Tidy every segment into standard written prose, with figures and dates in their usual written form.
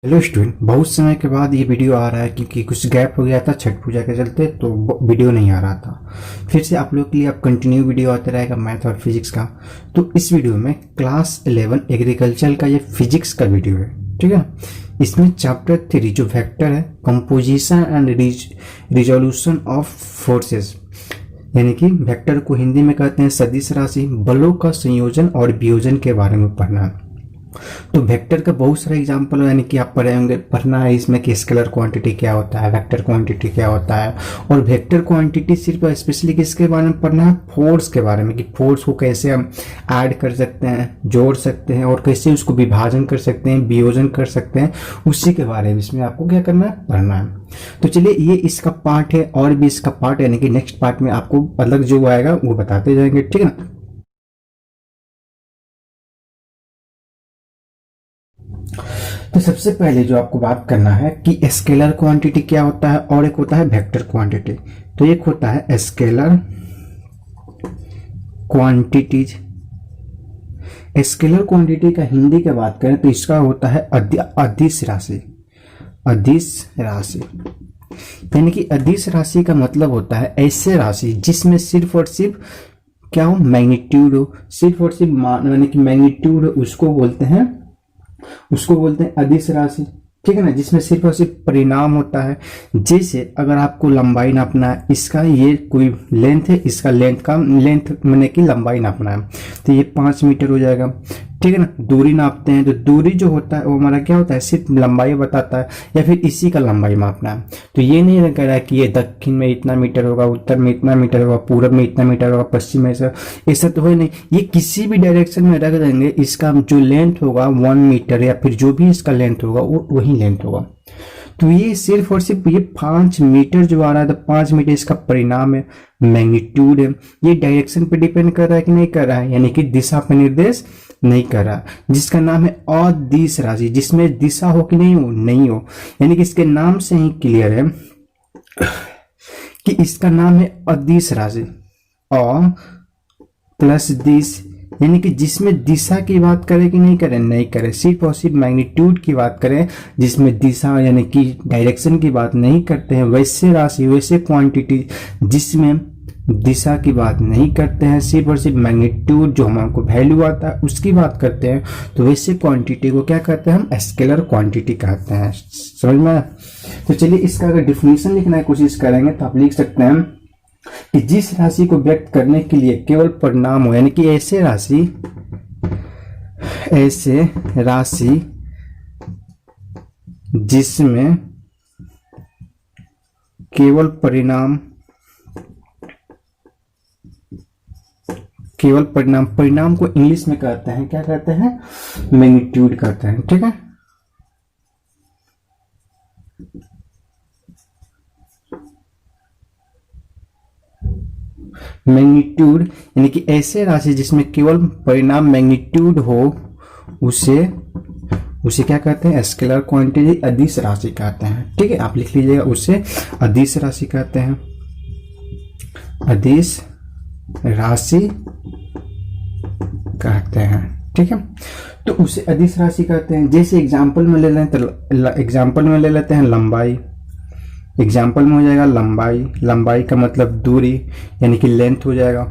Hello student, बहुत समय के बाद ये वीडियो आ रहा है क्योंकि कुछ गैप हो गया था छठ पूजा के चलते, तो वीडियो नहीं आ रहा था। फिर से आप लोग के लिए अब कंटिन्यू वीडियो आता रहेगा मैथ और फिजिक्स का। तो इस वीडियो में क्लास 11 एग्रीकल्चर का ये फिजिक्स का वीडियो है, ठीक है। इसमें चैप्टर 3 जो वेक्टर है, composition and resolution of forces, यानी कि वेक्टर को हिंदी में कहते हैं सदिश राशि, बलों का संयोजन और वियोजन के बारे में पढ़ना है। तो वेक्टर का बहुत सारा एग्जाम्पल यानी कि आप पढ़े होंगे, पढ़ना है इसमें कि स्केलर क्वांटिटी क्या होता है, वेक्टर क्वांटिटी क्या होता है। और वेक्टर क्वांटिटी सिर्फ स्पेशली किसके बारे में पढ़ना है, फोर्स के बारे में, कि फोर्स को कैसे हम ऐड कर सकते हैं, जोड़ सकते हैं और कैसे उसको विभाजन कर सकते हैं, वियोजन कर सकते हैं, उसी के बारे में इसमें आपको क्या करना है, पढ़ना है। तो चलिए, ये इसका पार्ट है और भी इसका पार्ट यानी कि नेक्स्ट पार्ट में आपको अलग जो आएगा वो बताते जाएंगे, ठीक है ना। तो सबसे पहले जो आपको बात करना है कि स्केलर क्वांटिटी क्या होता है और एक होता है वेक्टर क्वांटिटी। तो एक होता है स्केलर क्वांटिटीज। स्केलर क्वांटिटी का हिंदी की बात करें तो इसका होता है अदिश राशि। अदिश राशि यानी कि अदिश राशि का मतलब होता है ऐसे राशि जिसमें सिर्फ और सिर्फ क्या हो, मैग्नीट्यूड हो, सिर्फ और सिर्फ मान यानी कि मैग्नीट्यूड, उसको बोलते हैं अदिश राशि, ठीक है ना। जिसमें सिर्फ और सिर्फ परिणाम होता है। जैसे अगर आपको लंबाई नापना है, इसका ये कोई लेंथ है, इसका लेंथ मैंने कि लंबाई नापना है, तो ये 5 मीटर हो जाएगा, ठीक है ना। दूरी नापते हैं तो दूरी जो होता है वो हमारा क्या होता है, सिर्फ लंबाई बताता है, या फिर इसी का लंबाई मापना है। तो ये नहीं कह रहा है कि ये दक्षिण में इतना मीटर होगा, उत्तर में इतना मीटर होगा, पूरब में इतना मीटर होगा, पश्चिम में ऐसा तो है नहीं। ये किसी भी डायरेक्शन में रख देंगे, इसका जो लेंथ होगा 1 मीटर या फिर जो भी इसका लेंथ होगा वो वही लेंथ होगा। तो ये सिर्फ और सिर्फ ये 5 मीटर जो आ रहा है, तो 5 मीटर इसका परिणाम है, मैग्नीट्यूड है। ये डायरेक्शन पे डिपेंड कर रहा है कि नहीं कर रहा है, यानी कि दिशा पे निर्देश नहीं कर रहा, जिसका नाम है अदिश राशि, जिसमें दिशा हो कि नहीं हो, यानी कि इसके नाम से ही क्लियर है कि इसका नाम है अदिश राशि। अ प्लस दिश, यानी कि जिसमें दिशा की बात करें कि नहीं करें, सिर्फ और सिर्फ मैग्नीट्यूड की बात करें, जिसमें दिशा यानी कि डायरेक्शन की बात नहीं करते हैं, वैसे राशि, वैसे क्वांटिटी जिसमें दिशा की बात नहीं करते हैं, सिर्फ और सिर्फ मैग्नीट्यूड जो हमको वैल्यू आता है उसकी बात करते हैं, तो वैसे क्वांटिटी को क्या कहते हैं, हम स्केलर क्वांटिटी कहते हैं। समझ में आया? तो चलिए, इसका अगर डिफिनेशन लिखने की कोशिश करेंगे तो आप लिख सकते हैं कि जिस राशि को व्यक्त करने के लिए केवल परिणाम हो, यानी कि ऐसे राशि जिसमें केवल परिणाम को इंग्लिश में कहते हैं, क्या कहते हैं, मैग्नीट्यूड कहते हैं, ठीक है। मैग्नीट्यूड यानी कि ऐसे राशि जिसमें केवल परिणाम मैग्नीट्यूड हो, उसे क्या कहते हैं, स्केलर क्वांटिटी, अदिश राशि कहते हैं, ठीक है। आप लिख लीजिएगा, उसे अदिश राशि कहते हैं, अदिश राशि कहते हैं, ठीक है। तो उसे अदिश राशि कहते हैं। जैसे एग्जाम्पल में ले लेते हैं लंबाई। एग्जाम्पल में हो जाएगा लंबाई का मतलब दूरी यानी कि लेंथ हो जाएगा,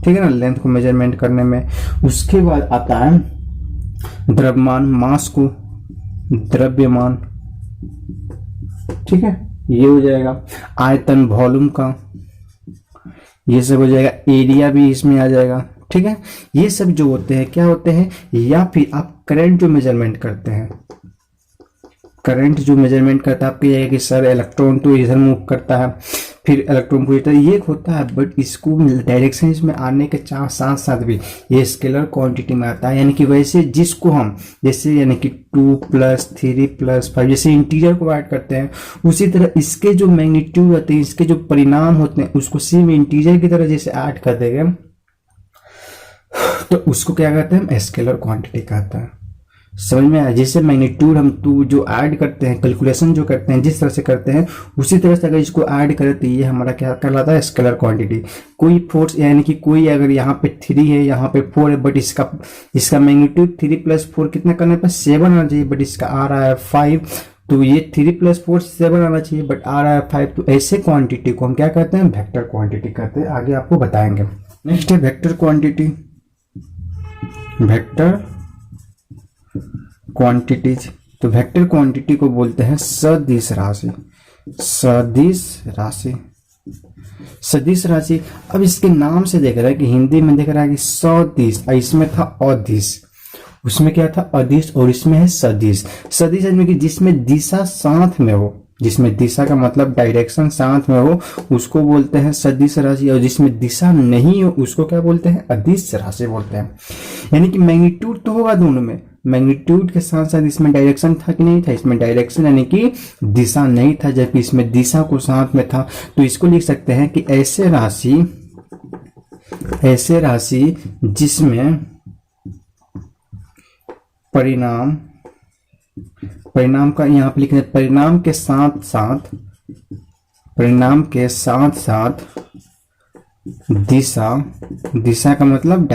ठीक है ना, लेंथ को मेजरमेंट करने में। उसके बाद आता है द्रव्यमान, मास को द्रव्यमान, ठीक है, ये हो जाएगा। आयतन, वॉल्यूम का, ये सब हो जाएगा। एरिया भी इसमें आ जाएगा, ठीक है। ये सब जो होते हैं क्या होते हैं, या फिर आप करंट जो मेजरमेंट करते हैं, करंट जो मेजरमेंट करता है, आपको ये है कि सर इलेक्ट्रॉन तो इधर मूव करता है, फिर इलेक्ट्रॉन को इधर, ये होता है, बट इसको डायरेक्शन इसमें आने के साथ साथ भी ये स्केलर क्वांटिटी में आता है। यानी कि वैसे जिसको हम जैसे यानी कि 2 + 3 + 5 जैसे इंटीजर को ऐड करते हैं, उसी तरह इसके जो मैग्नीट्यूड होते हैं, इसके जो परिणाम होते हैं, उसको सेम इंटीजर की तरह जैसे ऐड कर देंगे तो उसको क्या कहते हैं, हम स्केलर क्वांटिटी कहते हैं। समझ में आया? जैसे मैग्नीट्यूड हम टू जो ऐड करते हैं, कैलकुलेशन जो करते हैं, जिस तरह से करते हैं, उसी तरह से अगर इसको ऐड करें तो ये हमारा क्या कहलाता है? Scalar quantity. कोई फोर्स यानी कि कोई अगर यहाँ पे 3 है, यहाँ पे 4 है, बट इसका मैग्नीट्यूड 3 + 4 कितना करने पर 7 आना चाहिए, बट इसका आ रहा है 5, तो ये 3 + 4 7 आना चाहिए, बट आ रहा है 5। तो ऐसे क्वांटिटी को हम क्या कहते हैं? वेक्टर क्वांटिटी कहते हैं। आगे आपको बताएंगे। नेक्स्ट है वेक्टर क्वांटिटी। वेक्टर क्वांटिटीज, तो वेक्टर क्वांटिटी को बोलते हैं सदिश राशि। सदिश राशि, सदिश राशि। अब इसके नाम से देख रहा है कि हिंदी में देख रहा है कि सदिश, इसमें था अदिश, उसमें क्या था? अदिश, और इसमें है सदिश। सदिश यानी कि जिसमें दिशा साथ में हो, जिसमें दिशा का मतलब डायरेक्शन साथ में हो, उसको बोलते हैं सदिश राशि। और जिसमें दिशा नहीं हो उसको क्या बोलते हैं? अदिश राशि बोलते हैं। यानी कि मैग्नीट्यूड तो होगा दोनों में, मैग्नीट्यूड के साथ साथ इसमें डायरेक्शन था कि नहीं था? इसमें डायरेक्शन यानी कि दिशा नहीं था, जबकि इसमें दिशा को साथ में था। तो इसको लिख सकते हैं कि ऐसे राशि जिसमें परिणाम का यहाँ पे लिखना, परिणाम के साथ साथ दिशा का मतलब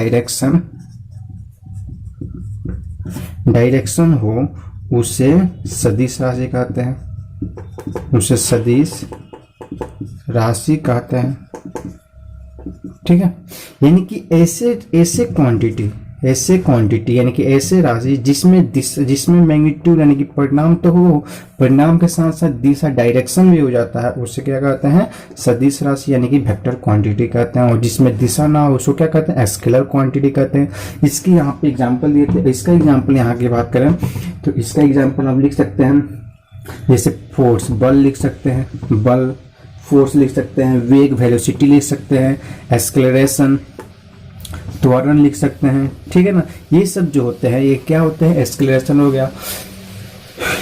डायरेक्शन हो, उसे सदिश राशि कहते हैं, उसे सदिश राशि कहते हैं। ठीक है, यानी कि ऐसे क्वांटिटी यानी कि ऐसे राशि जिसमें मैग्नीट्यूड यानी कि परिणाम तो हो, परिणाम के साथ साथ दिशा डायरेक्शन भी हो जाता है, उससे क्या कहते हैं? सदिश राशि यानी कि वेक्टर क्वांटिटी कहते हैं। और जिसमें दिशा ना हो उसको क्या कहते हैं? स्केलर क्वांटिटी कहते हैं। इसकी यहाँ पे एग्जांपल दिए थे, इसका एग्जांपल यहाँ की बात करें तो इसका एग्जांपल हम लिख सकते हैं, जैसे फोर्स, बल लिख सकते हैं, बल फोर्स लिख सकते हैं, वेग वेलोसिटी लिख सकते हैं, एक्सेलरेशन त्वरण लिख सकते हैं। ठीक है ना, ये सब जो होते हैं ये क्या होते हैं? एक्सेलरेशन हो गया।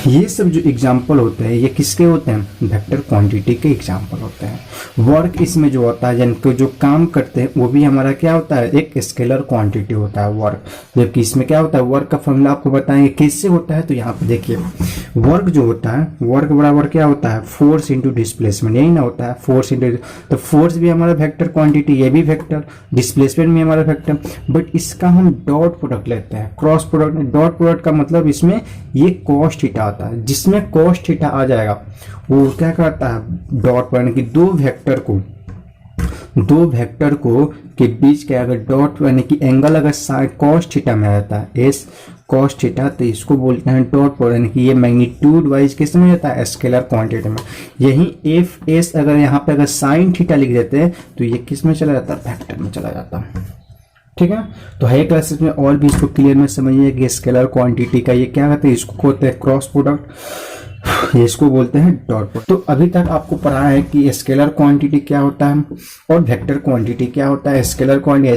ये सब जो एग्जाम्पल होते हैं ये किसके होते हैं? वेक्टर क्वांटिटी के एग्जाम्पल होते हैं। वर्क इसमें जो होता है, जिनको जो काम करते हैं वो भी हमारा क्या होता है? एक स्केलर क्वांटिटी होता है वर्क। जबकि इसमें क्या होता है? वर्क का फॉर्मूला आपको बताएंगे कैसे होता है। तो यहाँ पे देखिए, वर्क जो होता है, वर्क बराबर क्या होता है? फोर्स इंटू डिस्प्लेसमेंट, यही ना होता है? फोर्स इंटू, तो फोर्स भी हमारा वेक्टर क्वांटिटी, ये भी वेक्टर, डिस्प्लेसमेंट भी हमारा वेक्टर। बट इसका हम डॉट प्रोडक्ट लेते हैं, क्रॉस प्रोडक्ट। डॉट प्रोडक्ट का मतलब इसमें ये कॉस थीटा आता है, जिसमें कॉस थीटा आ जाएगा वो क्या करता है? डॉट यानी कि दो वेक्टर को के बीच के अगर डॉट यानी कि एंगल अगर साइड कॉस थीटा में रहता है, एस कॉस थीटा, तो इसको बोलते हैं डॉट प्रोडक्ट। यानी कि ये मैग्नीट्यूड वाइज किस में रहता है? स्केलर क्वांटिटी में। यही एफ एस अगर यहाँ पे अगर साइन थीटा लिख देते हैं तो ये किस में चला जाता है? वेक्टर में चला जाता है। ठीक है, तो हाई क्लासेस में और भी इसको क्लियर में समझिए कि स्केलर क्वांटिटी का ये क्या कहते हैं? इसको होते हैं क्रॉस प्रोडक्ट, इसको बोलते हैं डॉट प्रोडक्ट। तो अभी तक आपको पढ़ा है कि स्केलर क्वांटिटी क्या होता है और वेक्टर क्वांटिटी क्या होता है। स्केलर क्वांटिटी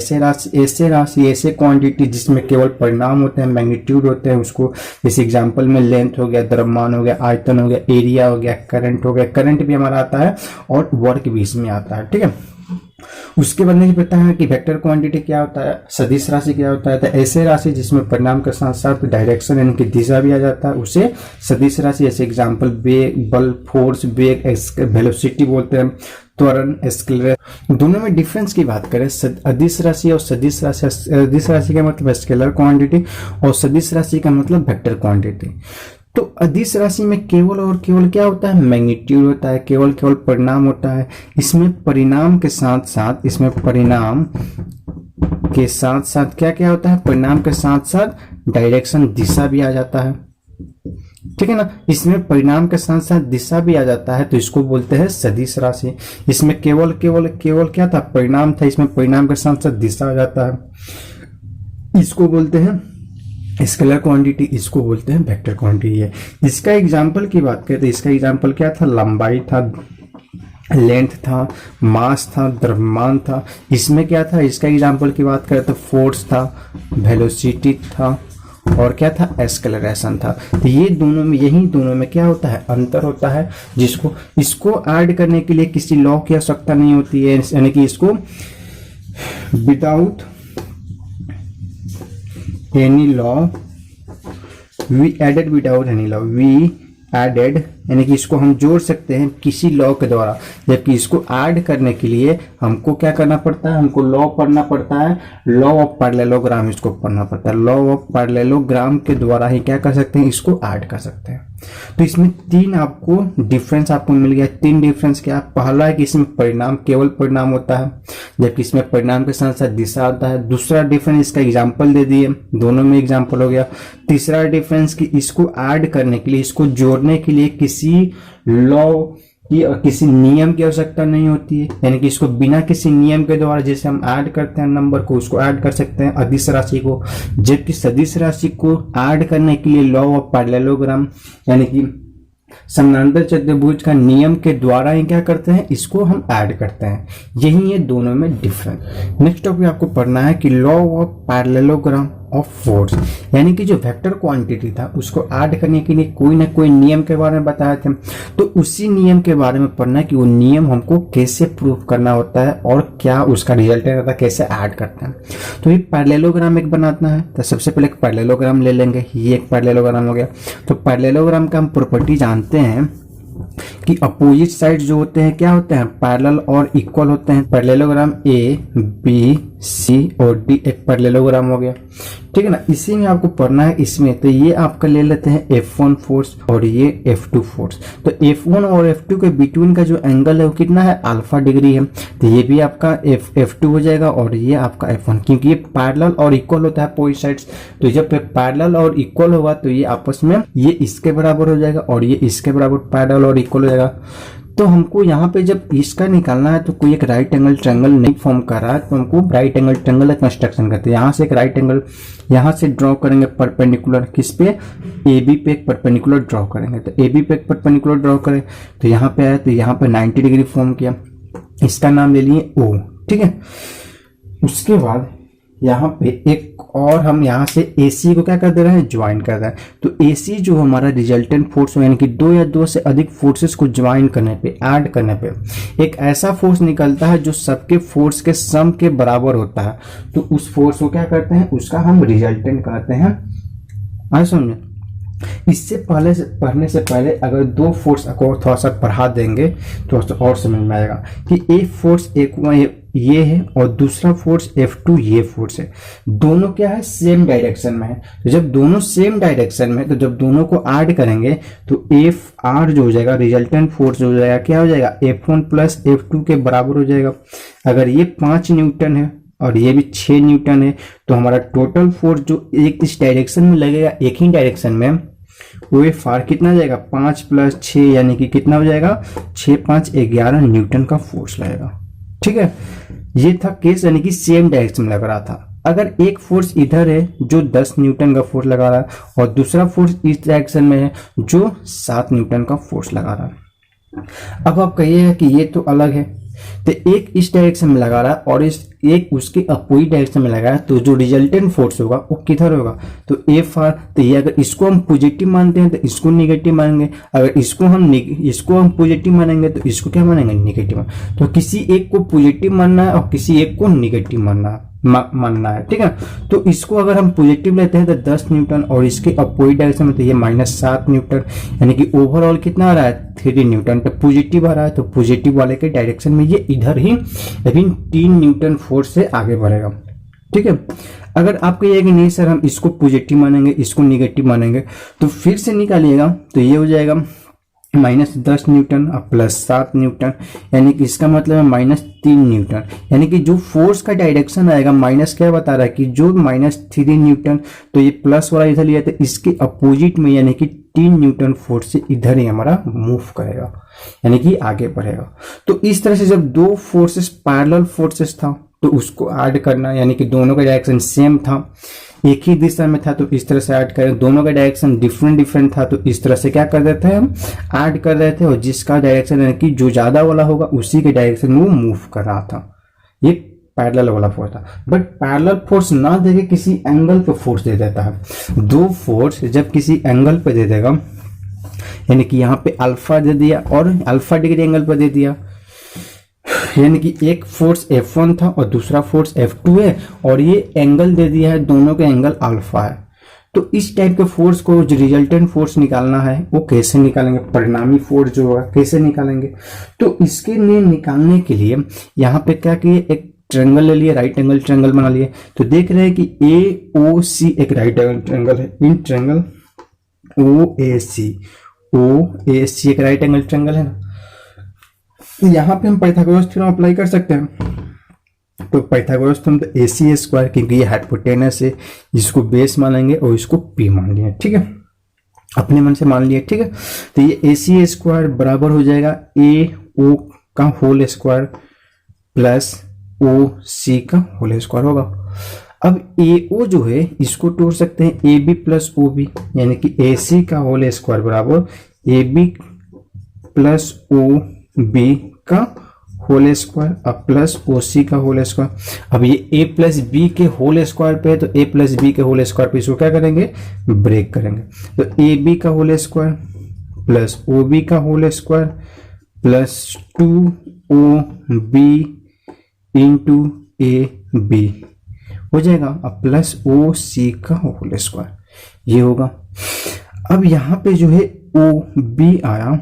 ऐसे क्वांटिटी जिसमें केवल परिणाम होते हैं, मैग्नीट्यूड होते हैं, उसको जैसे एग्जांपल में लेंथ हो गया, द्रव्यमान हो गया, आयतन हो गया, एरिया हो गया, करंट हो गया। करंट भी हमारा आता है और वर्क भी इसमें आता है। ठीक है, उसके बाद नहीं पता है कि वेक्टर क्वांटिटी क्या होता है, सदिश राशि क्या होता है। तो ऐसे राशि जिसमें परिणाम के साथ साथ डायरेक्शन यानी कि दिशा भी आ जाता है, उसे सदिश राशि। जैसे एग्जांपल वेग, बल, फोर्स, वेग, वेलोसिटी बोलते हैं, त्वरण, एक्सेलरेशन। दोनों में डिफरेंस की बात करें, अदिश राशि और सदिश राशि। अदिश राशि का मतलब स्केलर क्वांटिटी और सदिश राशि का मतलब वेक्टर क्वांटिटी। तो अदिश राशि में केवल और केवल क्या होता है? मैग्नीट्यूड होता है, केवल परिणाम होता है। इसमें परिणाम के साथ साथ क्या क्या होता है? परिणाम के साथ साथ डायरेक्शन, दिशा भी आ जाता है। ठीक है ना, इसमें परिणाम के साथ साथ दिशा भी आ जाता है, तो इसको बोलते हैं सदिश राशि। इसमें केवल क्या था? परिणाम था, इसमें परिणाम के साथ साथ दिशा आ जाता है, इसको बोलते हैं स्केलर क्वांटिटी, इसको बोलते हैं वेक्टर क्वांटिटी है। इसका एग्जांपल की बात करें तो इसका एग्जांपल क्या था? लंबाई था, लेंथ था, मास था, द्रव्यमान था। इसमें क्या था? इसका एग्जांपल की बात करें तो फोर्स था, वेलोसिटी था और क्या था? एक्सेलरेशन था। तो ये दोनों में, यही दोनों में क्या होता है? अंतर होता है, जिसको इसको ऐड करने के लिए किसी लॉ की आवश्यकता नहीं होती है। यानी कि इसको without any law we added without any law, we added यानी कि इसको हम जोड़ सकते हैं किसी लॉ के द्वारा, जबकि इसको ऐड करने के लिए हमको क्या करना पड़ता है, हमको लॉ पढ़ना पड़ता है, लॉ ऑफ पैरेललोग्राम इसको पढ़ना पड़ता है। लॉ ऑफ पैरेललोग्राम के द्वारा ही क्या कर सकते हैं, इसको ऐड कर सकते हैं। तो इसमें तीन आपको डिफरेंस आपको मिल गया। तीन डिफरेंस क्या, पहला है कि इसमें परिणाम केवल परिणाम होता है, जबकि इसमें परिणाम के साथ साथ दिशा आता है। दूसरा डिफरेंस, इसका एग्जाम्पल दे दिए, दोनों में एग्जाम्पल हो गया। तीसरा डिफरेंस कि इसको ऐड करने के लिए, इसको जोड़ने के लिए किसी लॉ की, किसी नियम की आवश्यकता नहीं होती है, यानी कि इसको बिना किसी नियम के द्वारा जैसे हम ऐड करते हैं नंबर को, उसको ऐड कर सकते हैं अदिश राशि को। जबकि सदिश राशि को ऐड करने के लिए लॉ ऑफ पैरेललोग्राम यानी कि समानांतर चतुर्भुज का नियम के द्वारा ही क्या करते हैं, इसको हम ऐड करते हैं। यही है दोनों में डिफरेंस। नेक्स्ट टॉपिक आपको पढ़ना है कि law of parallelogram of force, यानी कि जो वेक्टर क्वांटिटी था उसको ऐड करने के लिए कोई ना कोई नियम के बारे में बताए थे, तो उसी नियम के बारे में पढ़ना है कि वो नियम हमको कैसे प्रूव करना होता है और क्या उसका रिजल्ट रहता है, कैसे ऐड करते हैं। तो ये पैरेललोग्राम एक बनाना है, तो सबसे पहले एक पैरेललोग्राम ले लेंगे। ये एक पैरेललोग्राम हो गया। तो पैरेललोग्राम का हम प्रॉपर्टी जानते हैं कि अपोजिट साइड जो होते हैं क्या होते हैं, पैरेलल और इक्वल होते हैं। पैरेललोग्राम ए बी सी और डी एक पैरेललोग्राम हो गया, ठीक है ना। इसी में आपको पढ़ना है इसमें, तो ये आपका ले लेते हैं F1 फोर्स और ये F2 फोर्स। तो F1 और F2 के बिटवीन का जो एंगल है वो कितना है, अल्फा डिग्री है। तो ये भी आपका F2 हो जाएगा और ये आपका F1, क्योंकि ये पैरेलल और इक्वल होता है अपोजिट साइड्स। तो जब पैरेलल और इक्वल होगा तो ये आपस में ये इसके बराबर हो जाएगा और ये इसके बराबर पैरेलल और इक्वल हो जाएगा। तो हमको यहाँ पे जब इसका निकालना है तो कोई एक राइट एंगल ट्रायंगल नहीं फॉर्म कर रहा है, तो हमको राइट एंगल ट्रायंगल का कंस्ट्रक्शन करते हैं। यहाँ से एक राइट एंगल यहाँ से ड्रॉ करेंगे परपेंडिकुलर, किस पे, AB पे एक परपेंडिकुलर ड्रॉ करेंगे। तो AB पे एक परपेंडिकुलर ड्रॉ करें तो यहाँ पे आया, तो यहाँ पे 90 डिग्री फॉर्म किया, इसका नाम ले लिए O, ठीक है। उसके बाद यहाँ पे एक और हम यहाँ से AC को क्या कर दे रहे हैं, ज्वाइन कर रहे हैं। तो AC जो हमारा रिजल्टेंट फोर्स यानी कि दो या दो से अधिक फोर्सेस को ज्वाइन करने पे, ऐड करने पे एक ऐसा फोर्स निकलता है जो सबके फोर्स के सम के बराबर होता है। तो उस फोर्स को क्या करते हैं, उसका हम रिजल्टेंट कहते हैं। आए समझे। इससे पहले पढ़ने से पहले अगर दो फोर्स को थोड़ा सा पढ़ा देंगे तो और समझ में आएगा कि एक फोर्स एक ये है और दूसरा फोर्स F2 ये फोर्स है। दोनों क्या है, सेम डायरेक्शन में है। तो जब दोनों सेम डायरेक्शन में, तो जब दोनों को ऐड करेंगे तो FR जो हो जाएगा, रिजल्टेंट फोर्स जो हो जाएगा, क्या हो जाएगा, F1 प्लस F2 के बराबर हो जाएगा। अगर ये 5 न्यूटन है और ये भी 6 न्यूटन है तो हमारा टोटल फोर्स जो एक इस डायरेक्शन में लगेगा, एक ही डायरेक्शन में, वो FR कितना जाएगा, 5 प्लस 6 यानी कि कितना हो जाएगा, 6 5 11 न्यूटन का फोर्स लगेगा, ठीक है। ये था केस, यानी कि सेम डायरेक्शन में लग रहा था। अगर एक फोर्स इधर है जो 10 न्यूटन का फोर्स लगा रहा है और दूसरा फोर्स इस डायरेक्शन में है जो 7 न्यूटन का फोर्स लगा रहा है। अब आप कहिएगा कि ये तो अलग है, तो एक इस डायरेक्शन में लगा रहा है और इस एक उसके अपोजिट डायरेक्शन में लगा है, तो जो रिजल्टेंट फोर्स होगा वो किधर होगा, तो FR। तो ये अगर इसको हम पॉजिटिव मानते हैं तो इसको निगेटिव मानेंगे, अगर इसको हम पॉजिटिव मानेंगे तो इसको क्या मानेंगे, निगेटिव। तो किसी एक को पॉजिटिव मानना है और किसी एक को निगेटिव मानना है, ठीक है। तो इसको अगर हम पॉजिटिव लेते हैं तो 10 न्यूटन और इसके अपोजिट डायरेक्शन में तो ये -7 न्यूटन, यानी कि ओवरऑल कितना आ रहा है, 3 न्यूटन। तो पॉजिटिव आ रहा है तो पॉजिटिव वाले के डायरेक्शन में ये इधर ही, लेकिन 3 न्यूटन फोर्स से आगे बढ़ेगा, ठीक है। अगर आप कहिए कि नहीं सर हम इसको पॉजिटिव मानेंगे इसको निगेटिव मानेंगे, तो फिर से निकालिएगा तो ये हो जाएगा -10 न्यूटन और +7 न्यूटन, यानी कि इसका मतलब है -3 न्यूटन। यानी कि जो फोर्स का डायरेक्शन आएगा, माइनस क्या बता रहा है कि जो -3 न्यूटन, तो ये प्लस वाला इधर लिया तो इसके अपोजिट में यानी कि 3 न्यूटन फोर्स से इधर ही हमारा मूव करेगा, यानी कि आगे बढ़ेगा। तो इस तरह से जब दो फोर्सेस पैरेलल फोर्सेस था तो उसको ऐड करना, यानी कि दोनों का डायरेक्शन सेम था, एक ही दिशा में था तो इस तरह से ऐड करें। दोनों का डायरेक्शन डिफरेंट था तो इस तरह से क्या कर देते हैं, हम ऐड कर रहे थे, और जिसका डायरेक्शन यानी कि जो ज्यादा वाला होगा उसी के डायरेक्शन में वो मूव कर रहा था। ये पैरेलल वाला फोर्स था। बट पैरेलल फोर्स ना देके किसी एंगल पे फोर्स दे देता है। दो फोर्स जब किसी एंगल पे दे देगा, यानी कि यहाँ पे अल्फा दे दिया और अल्फा डिग्री एंगल पे दे दिया, यानी कि एक फोर्स F1 था और दूसरा फोर्स F2 है और ये एंगल दे दिया है, दोनों का एंगल अल्फा है। तो इस टाइप के फोर्स को जो रिजल्टेंट फोर्स निकालना है वो कैसे निकालेंगे, परिणामी फोर्स जो होगा कैसे निकालेंगे। तो इसके लिए निकालने के लिए यहाँ पे क्या किए, एक ट्रायंगल ले लिए, राइट एंगल ट्रायंगल बना लिए। तो देख रहे हैं कि AOC एक राइट एंगल ट्रायंगल है, इन ट्रायंगल OAC एक राइट एंगल ट्रायंगल है ना। यहाँ पे हम पाइथागोरस थ्योरम अप्लाई कर सकते हैं। तो पाइथागोरस थ्योरम तो AC स्क्वायर, क्योंकि ये हाइपोटेनस है, इसको बेस मानेंगे और इसको P मान लिया, ठीक है, अपने मन से मान लिया, ठीक है। तो ये AC स्क्वायर बराबर हो जाएगा AO का होल स्क्वायर प्लस OC का होल स्क्वायर होगा। अब AO जो है इसको तोड़ सकते हैं AB प्लस OB, यानी कि AC का होल स्क्वायर बराबर AB प्लस OB का होल स्क्वायर अब प्लस OC का होल स्क्वायर। अब ये A प्लस B के होल स्क्वायर पे है, तो A प्लस B के होल स्क्वायर पे इसको क्या करेंगे, ब्रेक करेंगे। तो AB का होल स्क्वायर प्लस OB का whole square plus 2OB into AB हो जाएगा, अब प्लस OC का होल स्क्वायर ये होगा। अब यहाँ पे जो है OB आया,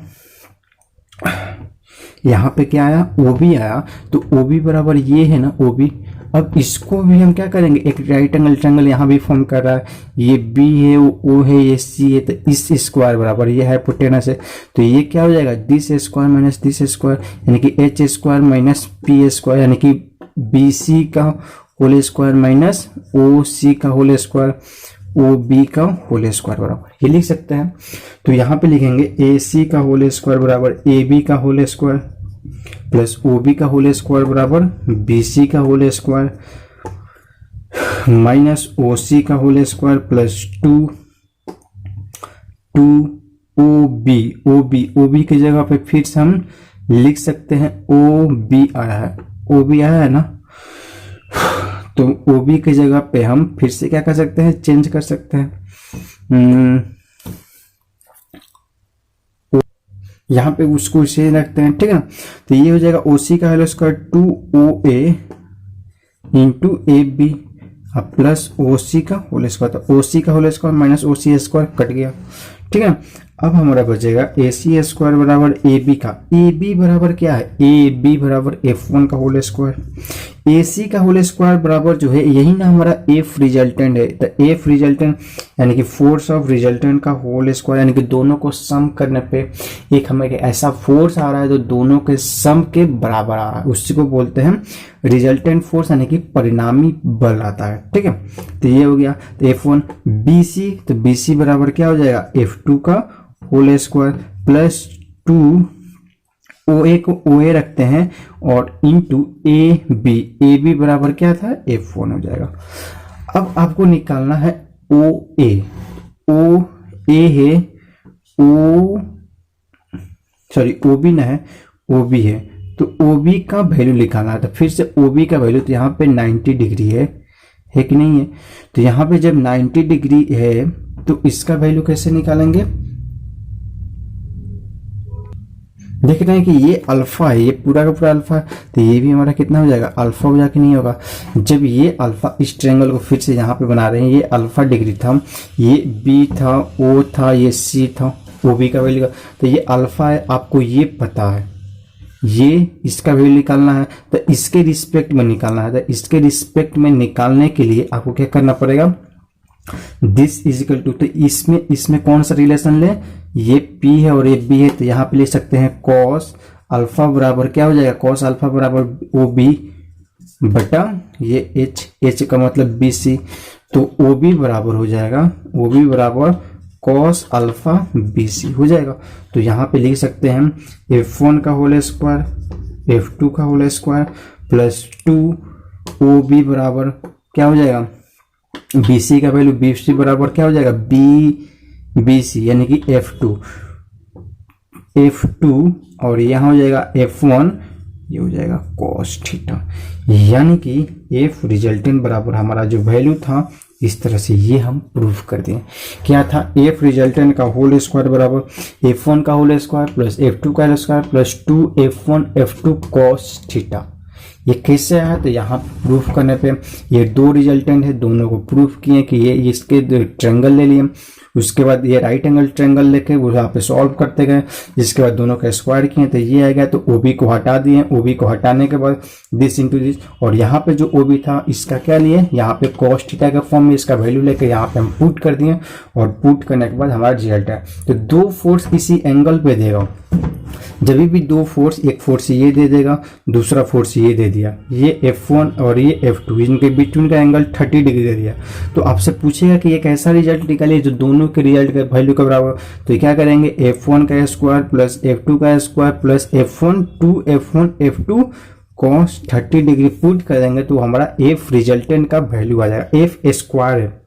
यहाँ पे क्या आया, OB आया, तो OB बराबर ये है ना OB। अब इसको भी हम क्या करेंगे, एक राइट एंगल ट्रायंगल यहाँ भी फॉर्म कर रहा है, ये B है, O है, ये C है, तो इस स्क्वायर बराबर ये हाइपोटेनस है, तो ये क्या हो जाएगा, this square minus this square, यानी कि H square minus P square, यानी कि BC का होल स्क्वायर माइनस OC का होल स्क्वायर OB का होल स्क्वायर बराबर ये लिख सकते हैं। तो यहाँ पे लिखेंगे AC का होल स्क्वायर बराबर AB का होल स्क्वायर प्लस OB का होल स्क्वायर बराबर BC का होल स्क्वायर माइनस OC का होल स्क्वायर प्लस 2OB की जगह पे फिर से हम लिख सकते हैं OB आया है ना, तो OB की जगह पे हम फिर से क्या कर सकते हैं, चेंज कर सकते हैं, यहाँ पे उसको इसे रखते हैं, ठीक है ना। तो ये हो जाएगा OC का whole square 2OA into AB plus OC का होल स्क्वायर, तो OC का whole square minus OC square cut गया, ठीक है। अब हमारा बचेगा AC स्क्वायर बराबर AB का, AB बराबर क्या है, AB बराबर F1 का होल स्क्वायर, AC का होल स्क्वायर बराबर जो है यही ना हमारा F रिजल्टेंट है, तो F रिजल्टेंट यानी कि फोर्स ऑफ रिजल्टेंट का होल स्क्वायर, यानी कि दोनों को सम करने पे एक हमें ऐसा फोर्स आ रहा है तो दोनों के सम के बराबर आ रहा है, उसी को बोलते हैं रिजल्टेंट फोर्स, यानी कि परिणामी बल आता है, ठीक है। तो ये हो गया, तो F1 BC, तो BC बराबर क्या हो जाएगा, F2 का होल स्क्वायर प्लस 2 OA को OA रखते हैं और इंटू AB बराबर क्या था, F1 हो जाएगा। अब आपको निकालना है OA है, OB ना है, OB है, तो OB का वैल्यू निकालना है। तो फिर से OB का वैल्यू, तो यहाँ पे 90 डिग्री है कि नहीं है, तो यहाँ पे जब 90 डिग्री है तो इसका वैल्यू कैसे निकालेंगे, देख रहे हैं कि ये अल्फा है, ये पूरा का पूरा अल्फा है, तो ये भी हमारा कितना हो जाएगा, अल्फा हो जाके नहीं होगा। जब ये अल्फा, इस ट्रायंगल को फिर से यहाँ पे बना रहे हैं, ये अल्फा डिग्री था, ये B था, O था, ये C था, OB का वैल्यू, तो ये अल्फा है, आपको ये पता है, ये इसका वैल्यू निकालना है, तो इसके रिस्पेक्ट में निकालना है। तो इसके रिस्पेक्ट में निकालने के लिए आपको क्या करना पड़ेगा, दिस इज इक्वल टू, तो इसमें कौन सा रिलेशन ले, ये P है और ये B है, तो यहाँ पे ले सकते हैं कॉस अल्फा बराबर क्या हो जाएगा, कॉस अल्फा बराबर OB बटा ये H का मतलब BC, तो OB बराबर हो जाएगा, OB बराबर कॉस अल्फा BC हो जाएगा। तो यहाँ पे लिख सकते हैं F1 का होल स्क्वायर F2 का होल स्क्वायर प्लस 2OB बराबर क्या हो जाएगा, BC का वैल्यू BC बराबर क्या हो जाएगा, BC यानी कि F2 और यहाँ हो जाएगा F1, ये हो जाएगा cos थीटा, यानी कि F रिजल्टेंट बराबर हमारा जो वैल्यू था, इस तरह से ये हम प्रूफ कर दें। क्या था, F रिजल्टेंट का होल स्क्वायर बराबर F1 का होल स्क्वायर प्लस F2 का whole square plus 2F1 F2 cos theta, ये कैसे आया, तो यहाँ प्रूफ करने पे ये दो रिजल्टेंट है, दोनों को प्रूफ किए कि ये इसके ट्रायंगल ले लिए, उसके बाद ये राइट एंगल ट्रायंगल लेके वो यहाँ पे सॉल्व करते गए, जिसके बाद दोनों का स्क्वायर किए तो ये आ गया। तो ओबी को हटा दिए, ओबी को हटाने के बाद दिस इंटू दिस, और यहाँ पे जो ओबी था इसका क्या लिए, यहाँ पे कॉस थीटा के फॉर्म में इसका वैल्यू लेके यहाँ पे हम पुट कर दिए, और पुट करने के बाद हमारा रिजल्ट है। तो दो फोर्स किसी एंगल पे देगा, जब भी दो फोर्स, एक फोर्स ये दे देगा, दूसरा फोर्स ये दे दिया, ये F1 और ये F2, इनके बिटवीन का एंगल 30 डिग्री दे दिया, तो आपसे पूछेगा कि एक ऐसा रिजल्ट निकालिए जो दोनों के रिजल्ट के वैल्यू के बराबर। तो क्या करेंगे, F1 का स्क्वायर प्लस F2 का square plus F1 F2 cos 30 degree put कर देंगे, तो हमारा F रिजल्टेंट का वैल्यू आ जाएगा। F स्क्वायर है,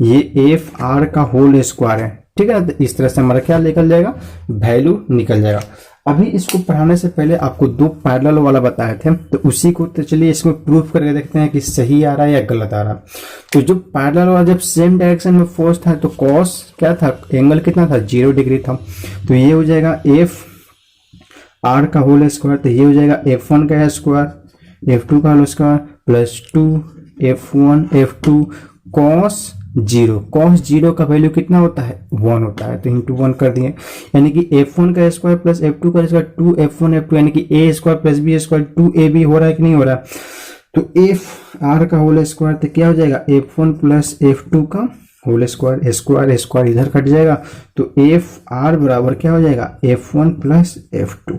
ये F R का होल स्क्वायर है, ठीक है ना। तो इस तरह से हमारा क्या निकल जाएगा, वैल्यू निकल जाएगा। अभी इसको पढ़ाने से पहले आपको दो पैरेलल वाला बताए थे, तो उसी को तो चलिए इसमें प्रूफ करके देखते हैं कि सही आ रहा है या गलत आ रहा है। तो जो पैरेलल वाला जब सेम डायरेक्शन में फोर्स था तो कॉस क्या था, एंगल कितना था, 0 डिग्री था, तो ये हो जाएगा F R का होल स्क्वायर, तो ये हो जाएगा F1 का स्क्वायर F2 का whole square plus 2 F1 F2 cos 0 का वैल्यू कितना होता है, 1 होता है, तो इंटू 1 कर दिए, यानी कि F1 का स्क्वायर प्लस F2 का स्क्वायर 2F1 F2, यानी कि A square plus B square 2AB हो रहा है कि नहीं हो रहा। तो F R का होल स्क्वायर तो क्या हो जाएगा, F1 प्लस F2 का होल स्क्वायर, स्क्वायर इधर कट जाएगा, तो F R बराबर क्या हो जाएगा, F1 प्लस F2।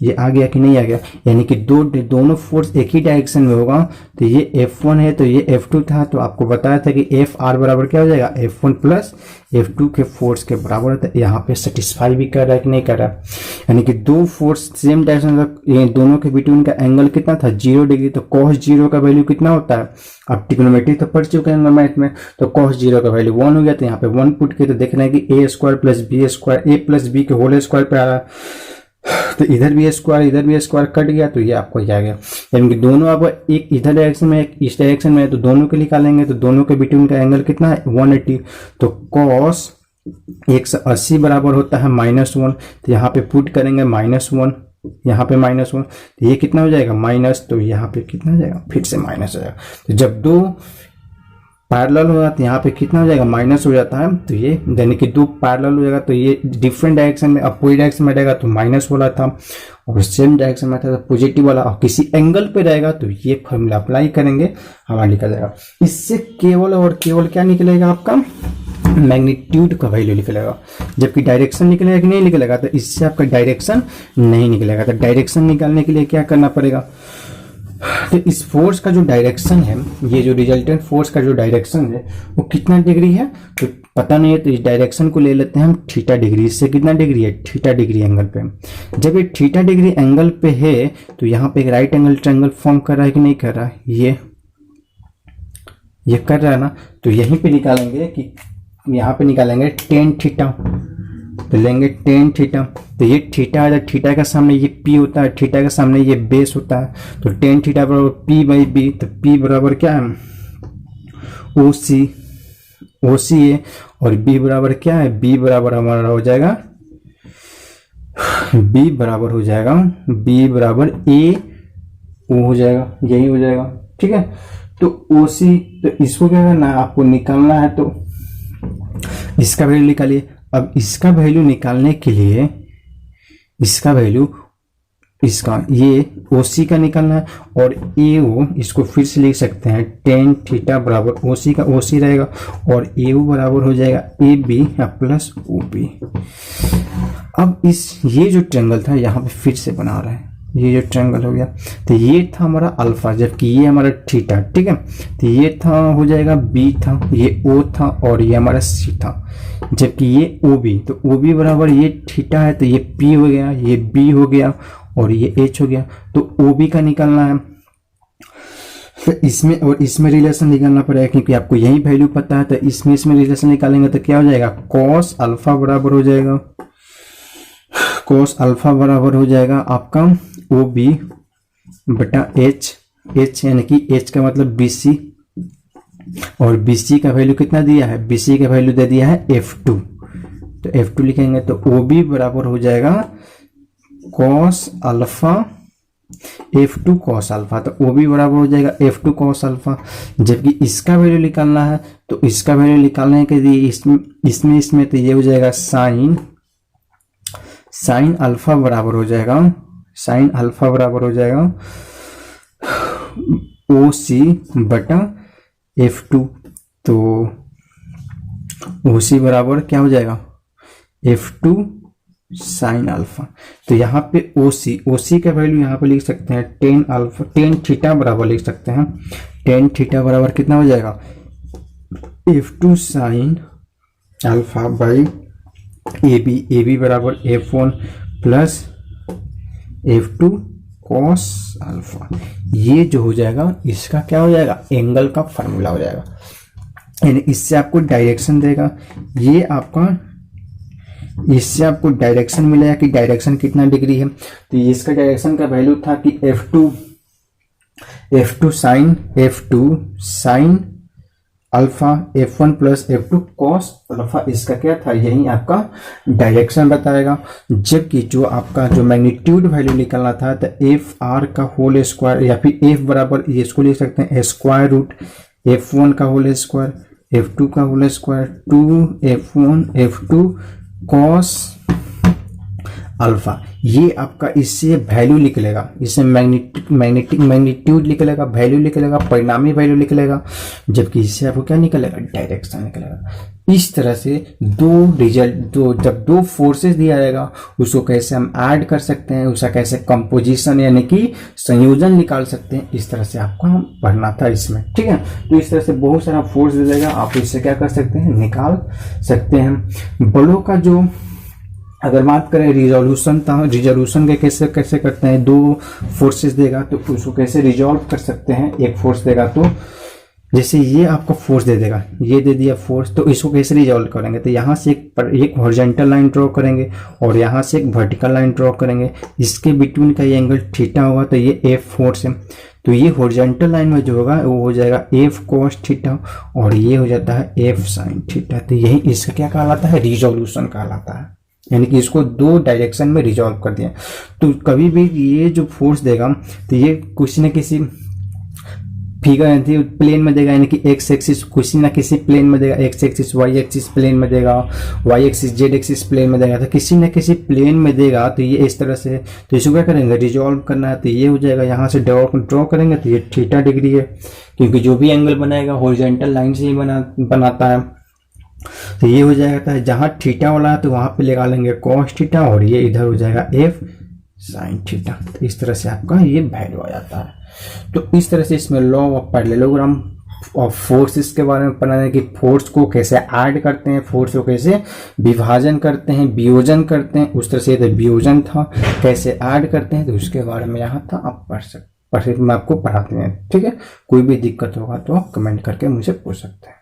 ये आ गया कि नहीं आ गया, यानी कि दोनों फोर्स एक ही डायरेक्शन में होगा, तो ये F1 है तो ये F2 था, तो आपको बताया था कि F R बराबर क्या हो जाएगा, F1 प्लस F2 के फोर्स के बराबर होता है। यहाँ पे सेटिस्फाई भी कर रहा है कि नहीं कर रहा, यानी कि दो फोर्स सेम डायरेक्शन में, दोनों के बिटवीन का एंगल कितना था, 0 डिग्री, तो cos 0 का वैल्यू कितना होता है, आप ट्रिग्नोमेट्री तो पढ़ चुके हैं मैथ में, तो cos 0 का वैल्यू 1 हो गया, तो यहाँ पे 1 पुट किया, तो देख रहे हैं कि A square plus B square, A plus B के होल स्क्वायर पे आ रहा है, तो इधर भी स्क्वायर कट गया, तो ये आपको आ गया, यानी कि दोनों आपको एक इधर डायरेक्शन में एक इस डायरेक्शन में है, तो दोनों के निकालेंगे, तो दोनों के बिटवीन का एंगल कितना है, 180, तो cos 180 बराबर होता है -1, तो यहाँ पे पुट करेंगे -1, यहाँ पे -1, तो ये कितना हो जाएगा माइनस, तो यहाँ पे कितना हो जाएगा, फिर से माइनस हो जाएगा। तो जब दो पैरेलल हो जाता है, यहाँ पे कितना हो जाएगा, माइनस हो जाता है, तो ये यानी कि दो पैरेलल हो जाएगा, तो ये डिफरेंट डायरेक्शन में अपोजिट डायरेक्शन में रहेगा तो माइनस वाला था, और सेम डायरेक्शन में था तो पॉजिटिव वाला, और किसी एंगल पे रहेगा तो ये फॉर्मूला अप्लाई करेंगे, हमारा निकल जाएगा। इससे केवल और केवल क्या निकलेगा, आपका मैग्नीट्यूड का वैल्यू निकलेगा, जबकि डायरेक्शन निकलेगा कि नहीं निकलेगा, तो इससे आपका डायरेक्शन नहीं निकलेगा। तो डायरेक्शन निकालने के लिए क्या करना पड़ेगा, तो इस फोर्स का जो डायरेक्शन है, ये जो रिजल्टेंट फोर्स का जो डायरेक्शन है वो कितना डिग्री है, तो पता नहीं है, तो इस डायरेक्शन को ले लेते हैं हम थीटा डिग्री। इससे कितना डिग्री है, थीटा डिग्री एंगल पे। जब ये थीटा डिग्री एंगल पे है तो यहाँ पे एक राइट एंगल ट्रायंगल फॉर्म कर रहा है कि नहीं कर रहा है, ये कर रहा है ना, तो यहीं पे निकालेंगे कि यहाँ पे निकालेंगे टेन थीटा, तो लेंगे टेन थीटा, तो ये थीटा है, थीटा के सामने ये पी होता है, थीटा के सामने ये बेस होता है, तो टेन थीटा बराबर पी बाई बी, तो पी बराबर क्या है, ओ सी है, और बी बराबर क्या है, बी बराबर हमारा हो जाएगा, बी बराबर ए ओ हो जाएगा, यही हो जाएगा, ठीक है। तो ओ सी, तो इसको क्या करना है, आपको निकालना है, तो इसका वैल्यू निकालिए। अब इसका वैल्यू निकालने के लिए इसका वैल्यू ये OC का निकालना है, और AO इसको फिर से लिख सकते हैं, टेन थीटा बराबर OC का OC रहेगा, और AO बराबर हो जाएगा AB प्लस OB। अब ये जो ट्रायंगल था यहाँ पे फिर से बना रहा है, ये जो ट्रायंगल हो गया, तो ये था हमारा अल्फा, जबकि ये हमारा थीटा, ठीक है। तो ये था हो जाएगा B था, ये O था, और ये हमारा C था, जबकि ये OB, तो OB बराबर ये थीटा है, तो ये P हो गया, ये B हो गया, और ये H हो गया, तो OB का निकालना है। तो इसमें और इसमें रिलेशन निकालना पड़ेगा, क्योंकि आपको यही वैल्यू पता है, तो इसमें रिलेशन निकालेंगे तो क्या हो जाएगा, cos अल्फा बराबर हो जाएगा आपका OB बटा H यानी कि H का मतलब BC, और BC का वैल्यू कितना दिया है, BC का वैल्यू दे दिया है F2, तो F2 लिखेंगे, तो OB बराबर हो जाएगा cos alpha F2 cos alpha, तो वो भी बराबर हो जाएगा F2 cos अल्फा। जबकि इसका वैल्यू निकालना है, तो इसका वैल्यू निकालने के लिए इसमें तो ये हो जाएगा साइन अल्फा बराबर हो जाएगा, साइन अल्फा बराबर हो जाएगा OC बटा F2। तो OC बराबर क्या हो जाएगा F2 साइन अल्फा। तो यहाँ पे OC का वैल्यू यहाँ पे लिख सकते हैं टेन थीटा बराबर लिख सकते हैं। टेन थीटा बराबर कितना हो जाएगा F2 sine alpha by AB बराबर F1 plus F2 cos alpha. ये जो हो जाएगा इसका क्या हो जाएगा एंगल का फार्मूला हो जाएगा, यानी इससे आपको डायरेक्शन देगा। ये आपका इससे आपको डायरेक्शन मिलेगा कि डायरेक्शन कितना डिग्री है। तो इसका डायरेक्शन का वैल्यू था कि F2 sine alpha F1 plus F2 cos alpha, इसका क्या था यही आपका डायरेक्शन बताएगा। जबकि जो आपका जो मैग्नीट्यूड वैल्यू निकलना था तो FR का होल स्क्वायर या फिर F बराबर इसको लिख सकते हैं स्क्वायर रूट F1 का होल स्क्वायर F2 का whole square 2F1 F2 cos alpha. ये आपका इससे वैल्यू निकलेगा, इससे मैग्नीट्यूड निकलेगा, वैल्यू निकलेगा, परिणामी वैल्यू निकलेगा। जबकि इससे आपको क्या निकलेगा डायरेक्शन निकलेगा। इस तरह से जब दो फोर्सेस दिया जाएगा उसको कैसे हम ऐड कर सकते हैं, उसका कैसे कंपोजिशन यानी कि संयोजन निकाल सकते हैं, इस तरह से आपको हम पढ़ना था इसमें। ठीक है, तो इस तरह से बहुत सारा फोर्स दे देगा, आप इससे क्या कर सकते हैं निकाल सकते हैं। बलों का जो अगर बात करें रिजोल्यूशन के कैसे करते हैं, दो फोर्सेस देगा तो उसको कैसे रिजॉल्व कर सकते हैं। एक फोर्स देगा तो जैसे ये आपका फोर्स दे देगा, ये दे दिया फोर्स, तो इसको कैसे रिजॉल्व करेंगे। तो यहाँ से एक हॉरिजॉन्टल लाइन ड्रॉ करेंगे और यहाँ से एक वर्टिकल लाइन ड्रॉ करेंगे। इसके बिटवीन का ये एंगल थीटा होगा, तो ये F फोर्स है। तो ये हॉरिजॉन्टल लाइन में जो होगा वो हो जाएगा F cos थीटा और ये हो जाता है F sin थीटा। तो यही इसका क्या कहलाता है रिजोल्यूशन कहलाता है, यानी कि इसको दो डायरेक्शन में रिजॉल्व कर दिया। तो कभी भी ये जो फोर्स देगा तो ये किसी न किसी फिगर प्लेन में देगा, यानी कि एक्स एक्सिस किसी न किसी प्लेन में देगा, x axis y axis plane में देगा, y axis z axis plane में देगा। तो किसी न किसी प्लेन में देगा तो ये इस तरह से, तो इसको क्या करेंगे रिजॉल्व करना है। तो ये हो जाएगा, यहाँ से ड्रॉ करेंगे तो ये थीटा डिग्री है, क्योंकि जो भी एंगल बनाएगा हॉरिजॉन्टल लाइन से ही बनाता है। तो ये हो जाएगा, जहां थीटा वाला है तो वहां पे लगा लेंगे कॉस थीटा और ये इधर हो जाएगा F साइन थीटा। तो इस तरह से आपका ये वैल्यू आ जाता है। तो इस तरह से इसमें लॉ ऑफ पैरेललोग्राम और फोर्सेस के बारे में पढ़ना है कि फोर्स को कैसे ऐड करते हैं, फोर्स को कैसे विभाजन करते हैं, वियोजन करते हैं। उस तरह से तो वियोजन था, कैसे ऐड करते हैं तो उसके बारे में यहाँ था, आप पढ़ सकते, मैं आपको पढ़ाते हैं। ठीक है, कोई भी दिक्कत होगा तो आप कमेंट करके मुझे पूछ सकते हैं।